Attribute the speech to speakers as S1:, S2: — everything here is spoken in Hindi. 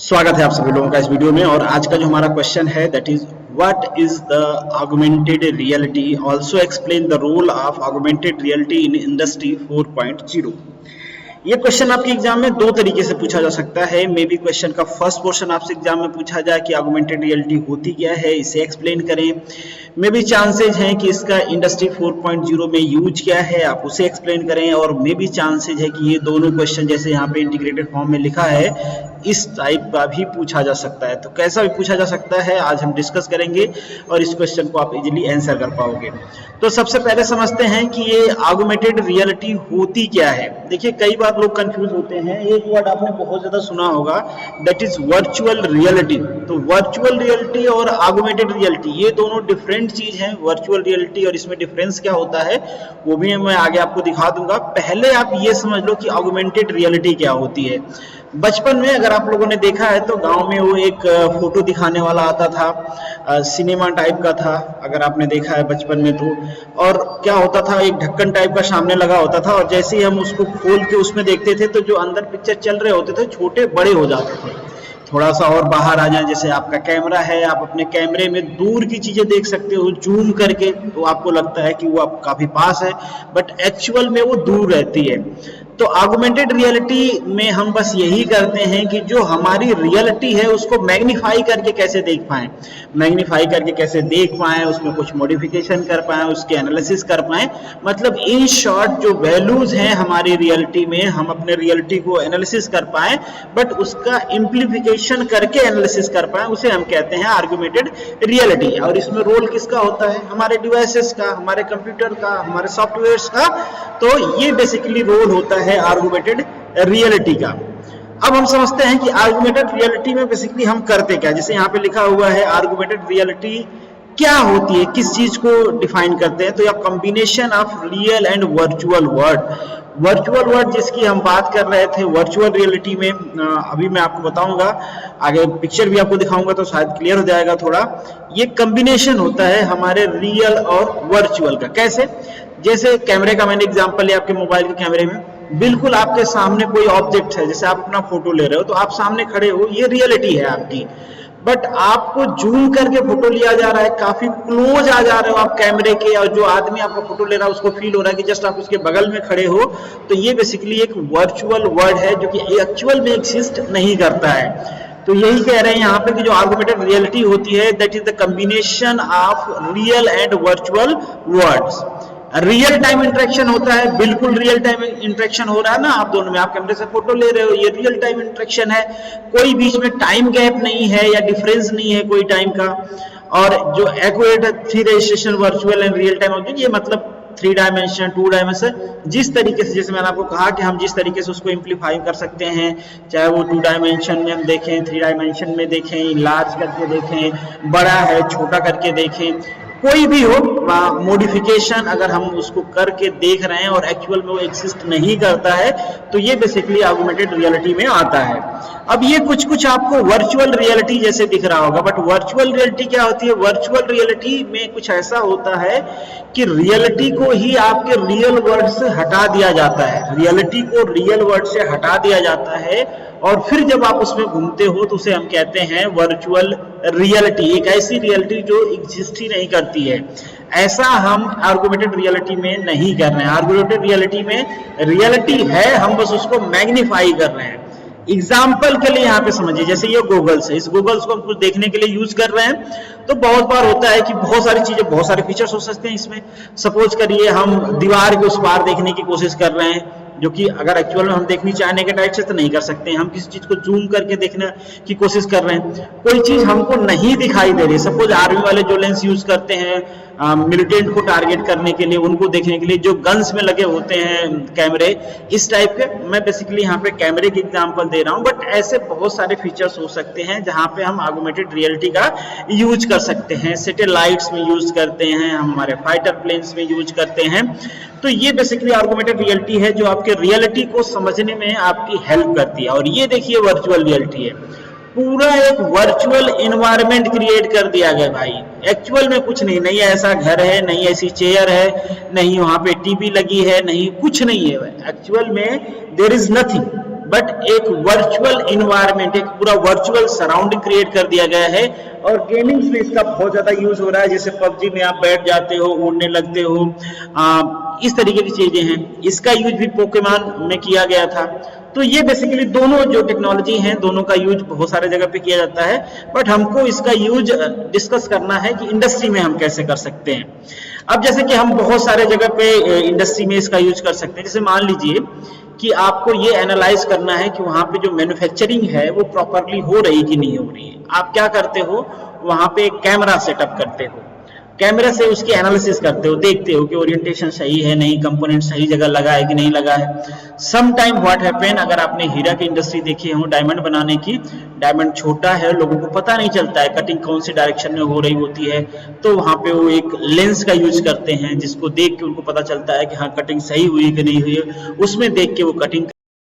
S1: स्वागत है आप सभी लोगों का इस वीडियो में। और आज का जो हमारा क्वेश्चन है that is what is the augmented reality, also explain the role of augmented reality in industry 4.0। ये क्वेश्चन आपके एग्जाम में दो तरीके से पूछा जा सकता है। मे बी क्वेश्चन का फर्स्ट पोर्शन आपसे एग्जाम में पूछा जाए कि ऑगमेंटेड रियलिटी होती क्या है, इसे एक्सप्लेन करें। मे बी चांसेज हैं कि इसका इंडस्ट्री 4.0 में यूज क्या है, आप उसे एक्सप्लेन करें। और मे बी चांसेज है कि ये दोनों क्वेश्चन जैसे यहाँ पे इंटीग्रेटेड फॉर्म में लिखा है इस टाइप का भी पूछा जा सकता है। तो कैसा भी पूछा जा सकता है आज हम डिस्कस करेंगे और इस क्वेश्चन को आप इजीली आंसर कर पाओगे। तो सबसे पहले समझते हैं कि ये ऑगमेंटेड रियलिटी होती क्या है। देखिए कई बार लोग कंफ्यूज होते हैं। एक वर्ड आपने बहुत ज्यादा सुना होगा दैट इज वर्चुअल रियलिटी। तो वर्चुअल रियलिटी और ऑगमेंटेड रियलिटी ये दोनों डिफरेंट चीज हैं। वर्चुअल रियलिटी और इसमें डिफरेंस क्या होता है वो भी मैं आगे आपको दिखा दूंगा। पहले आप ये समझ लो कि ऑगमेंटेड रियलिटी क्या होती है। बचपन में अगर आप लोगों ने देखा है तो गांव में वो एक फोटो दिखाने वाला आता था, सिनेमा टाइप का था अगर आपने देखा है बचपन में तो। और क्या होता था, एक ढक्कन टाइप का सामने लगा होता था और जैसे ही हम उसको खोल के उसमें देखते थे तो जो अंदर पिक्चर चल रहे होते थे छोटे बड़े हो जाते थे। थोड़ा सा और बाहर आ जाए, जैसे आपका कैमरा है, आप अपने कैमरे में दूर की चीजें देख सकते हो जूम करके, तो आपको लगता है कि वो आप काफी पास है बट एक्चुअल में वो दूर रहती है। तो ऑगमेंटेड रियलिटी में हम बस यही करते हैं कि जो हमारी रियलिटी है उसको मैग्नीफाई करके कैसे देख पाएं, मैग्नीफाई करके कैसे देख पाएं, उसमें कुछ मॉडिफिकेशन कर पाएं, उसके एनालिसिस कर पाएं। मतलब इन शॉर्ट जो वैल्यूज हैं हमारी रियलिटी में हम अपने रियलिटी को एनालिसिस कर पाएं बट उसका इम्प्लीफिकेशन करके एनालिसिस कर पाएं, उसे हम कहते हैं ऑगमेंटेड रियलिटी। और इसमें रोल किसका होता है, हमारे डिवाइसेस का, हमारे कंप्यूटर का, हमारे सॉफ्टवेयर्स का। तो ये बेसिकली रोल होता है ऑगमेंटेड रियलिटी का। अब हम समझते हैं कि ऑगमेंटेड रियलिटी में बेसिकली हम करते क्या। जैसे यहाँ पे लिखा हुआ है ऑगमेंटेड रियलिटी क्या होती है, किस चीज को डिफाइन करते हैं। तो यह combination of real and virtual world, virtual world जिसकी हम बात कर रहे थे वर्चुअल रियलिटी में, अभी मैं आपको बताऊंगा, आगे पिक्चर भी आपको दिखाऊंगा तो शायद क्लियर हो जाएगा थोड़ा। ये कॉम्बिनेशन होता है हमारे रियल और वर्चुअल का। कैसे, जैसे कैमरे का मैंने एग्जांपल लिया, आपके मोबाइल के कैमरे में बिल्कुल आपके सामने कोई ऑब्जेक्ट है, जैसे आप अपना फोटो ले रहे हो तो आप सामने खड़े हो, ये रियलिटी है आपकी। बट आपको जूम करके फोटो लिया जा रहा है, काफी क्लोज आ जा रहे हो आप कैमरे के, और जो आदमी आपका फोटो ले रहा है उसको फील हो रहा है कि जस्ट आप उसके बगल में खड़े हो। तो ये बेसिकली एक वर्चुअल वर्ल्ड है जो कि एक्चुअल में एग्जिस्ट नहीं करता है। तो यही कह रहे हैं यहाँ पे कि जो ऑगमेंटेड रियलिटी होती है that is the combination of real and virtual worlds. Real time interaction होता है, बिल्कुल रियल टाइम इंटरेक्शन हो रहा है ना आप दोनों में, आप कैमरे से फोटो ले रहे हो, ये रियल टाइम इंटरेक्शन है। कोई बीच में टाइम गैप नहीं है या डिफरेंस नहीं है कोई टाइम का। और जो accurate 3 registration virtual and real time object, ये मतलब 3 डायमेंशन 2 डायमेंशन, जिस तरीके से, जैसे मैंने आपको कहा कि हम जिस तरीके से उसको इम्प्लीफाई कर सकते हैं, चाहे वो 2 डायमेंशन में हम देखें, 3 डायमेंशन में देखें, लार्ज करके देखें, बड़ा है छोटा करके देखें, कोई भी हो मॉडिफिकेशन अगर हम उसको करके देख रहे हैं और एक्चुअल में वो एग्जिस्ट नहीं करता है तो ये बेसिकली ऑगमेंटेड रियलिटी में आता है। अब ये कुछ आपको वर्चुअल रियलिटी जैसे दिख रहा होगा, बट वर्चुअल रियलिटी क्या होती है। वर्चुअल रियलिटी में कुछ ऐसा होता है कि रियलिटी को ही आपके रियल वर्ल्ड से हटा दिया जाता है, रियलिटी को रियल वर्ल्ड से हटा दिया जाता है और फिर जब आप उसमें घूमते हो तो उसे हम कहते हैं वर्चुअल रियलिटी। एक ऐसी रियलिटी जो एग्जिस्ट ही नहीं करती है, ऐसा हम ऑगमेंटेड रियलिटी में नहीं कर रहे हैं। ऑगमेंटेड रियलिटी में रियलिटी है, हम बस उसको मैग्नीफाई कर रहे हैं। एग्जाम्पल के लिए यहाँ पे समझिए, जैसे ये गूगल्स है, इस गूगल्स को हम कुछ देखने के लिए यूज कर रहे हैं तो बहुत बार होता है कि बहुत सारी चीजें, बहुत सारे फीचर्स हो सकते हैं इसमें। सपोज करिए हम दीवार के उस पार देखने की कोशिश कर रहे हैं, जो कि अगर एक्चुअल में हम देखनी चाहने के टाइप से तो नहीं कर सकते हैं। हम किसी चीज को जूम करके देखने की कोशिश कर रहे हैं, कोई चीज हमको नहीं दिखाई दे रही। सपोज आर्मी वाले जो लेंस यूज करते हैं मिलिटेंट को टारगेट करने के लिए, उनको देखने के लिए, जो गन्स में लगे होते हैं कैमरे, इस टाइप के। मैं बेसिकली यहाँ पे कैमरे की एग्जांपल दे रहा हूँ बट ऐसे बहुत सारे फीचर्स हो सकते हैं जहाँ पे हम ऑगमेंटेड रियलिटी का यूज कर सकते हैं। सैटेलाइट्स में यूज करते हैं, हम हमारे फाइटर प्लेन्स में यूज करते हैं। तो ये बेसिकली ऑगमेंटेड रियलिटी है जो आपके रियलिटी को समझने में आपकी हेल्प करती है। और ये देखिए वर्चुअल रियलिटी है, पूरा एक वर्चुअल एनवायरनमेंट क्रिएट कर दिया गया भाई। एक्चुअल में कुछ नहीं, नहीं ऐसा घर है, नहीं ऐसी चेयर है, नहीं वहां पे टीवी लगी है, नहीं कुछ नहीं है। एक्चुअल में देयर इज नथिंग, बट एक वर्चुअल इन्वायरमेंट, एक पूरा वर्चुअल सराउंडिंग क्रिएट कर दिया गया है। और गेमिंग्स में इसका बहुत ज्यादा यूज हो रहा है, जैसे पबजी में आप बैठ जाते हो, उड़ने लगते हो, इस तरीके की चीजें हैं। इसका यूज भी पोकेमॉन में किया गया था। तो ये बेसिकली दोनों जो टेक्नोलॉजी हैं, दोनों का यूज बहुत सारे जगह पे किया जाता है, बट हमको इसका यूज डिस्कस करना है कि इंडस्ट्री में हम कैसे कर सकते हैं। अब जैसे कि हम बहुत सारे जगह पे इंडस्ट्री में इसका यूज कर सकते हैं। जैसे मान लीजिए कि आपको ये एनालाइज करना है कि वहां पे जो मैन्युफैक्चरिंग है वो प्रॉपरली हो रही कि नहीं हो रही है। आप क्या करते हो, वहां पे एक कैमरा सेटअप करते हो, कैमरा से उसकी एनालिसिस करते हो, देखते हो कि ओरिएंटेशन सही है नहीं, कंपोनेंट सही जगह लगा है कि नहीं लगा है। सम टाइम व्हाट हैपन, अगर आपने हीरा की इंडस्ट्री देखी हो डायमंड बनाने की, डायमंड छोटा है, लोगों को पता नहीं चलता है कटिंग कौन सी डायरेक्शन में हो रही होती है, तो वहां पे वो एक लेंस का यूज करते हैं जिसको देख के उनको पता चलता है कि हाँ कटिंग सही हुई कि नहीं हुई है, उसमें देख के वो कटिंग